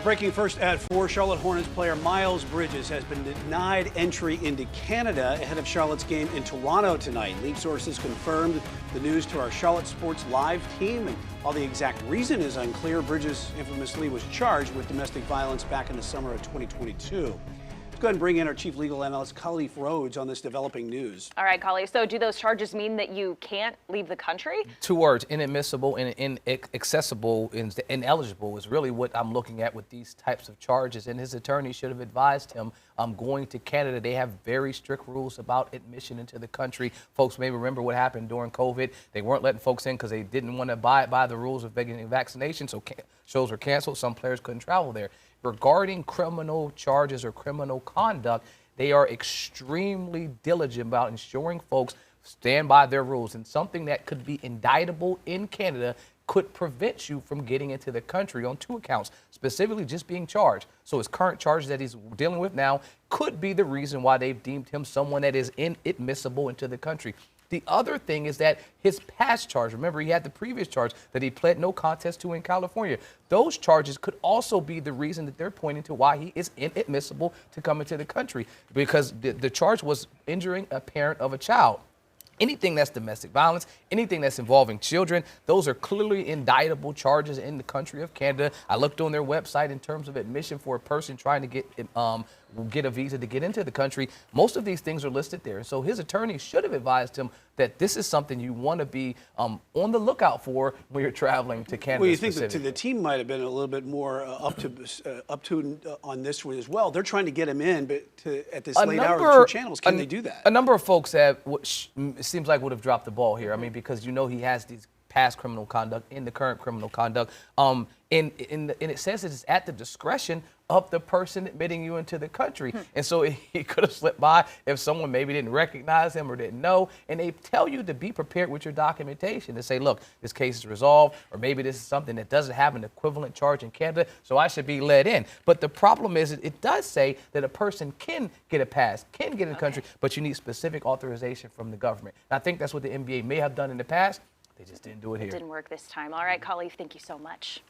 Breaking first at 4, Charlotte Hornets player Miles Bridges has been denied entry into Canada ahead of Charlotte's game in Toronto tonight. League sources confirmed the news to our Charlotte Sports Live team, and while the exact reason is unclear, Bridges infamously was charged with domestic violence back in the summer of 2022. Let's go ahead and bring in our chief legal analyst, Collie FRS, on this developing news. All right, Collie. So do those charges mean that you can't leave the country? Two words: inadmissible and inaccessible and ineligible is really what I'm looking at with these types of charges. And his attorney should have advised him, going to Canada, they have very strict rules about admission into the country. Folks may remember what happened during COVID. They weren't letting folks in because they didn't want to abide by the rules of getting vaccination, so shows were canceled. Some players couldn't travel there. Regarding criminal charges or criminal conduct, they are extremely diligent about ensuring folks stand by their rules, and something that could be indictable in Canada could prevent you from getting into the country on 2 accounts, specifically just being charged. So his current charges that he's dealing with now could be the reason why they've deemed him someone that is inadmissible into the country. The other thing is that his past charge, remember he had the previous charge that he pled no contest to in California. Those charges could also be the reason that they're pointing to why he is inadmissible to come into the country, because the charge was injuring a parent of a child. Anything that's domestic violence, anything that's involving children, those are clearly indictable charges in the country of Canada. I looked on their website in terms of admission for a person trying to get a visa to get into the country. Most of these things are listed there. So his attorney should have advised him that this is something you want to be on the lookout for when you're traveling to Canada. Well, you think that the team might have been a little bit more up to on this one as well. They're trying to get him in, but at this late hour with 2 channels, can they do that? A number of folks have, which seems like would have dropped the ball here. I mean, because you know he has these past criminal conduct in the current criminal conduct. And it says it's at the discretion of the person admitting you into the country. And so he could have slipped by if someone maybe didn't recognize him or didn't know. And they tell you to be prepared with your documentation to say, look, this case is resolved, or maybe this is something that doesn't have an equivalent charge in Canada, so I should be let in. But the problem is it does say that a person can get a pass, can get in the country, but you need specific authorization from the government. And I think that's what the NBA may have done in the past. They just didn't do it here. It didn't work this time. All right, Collie, thank you so much.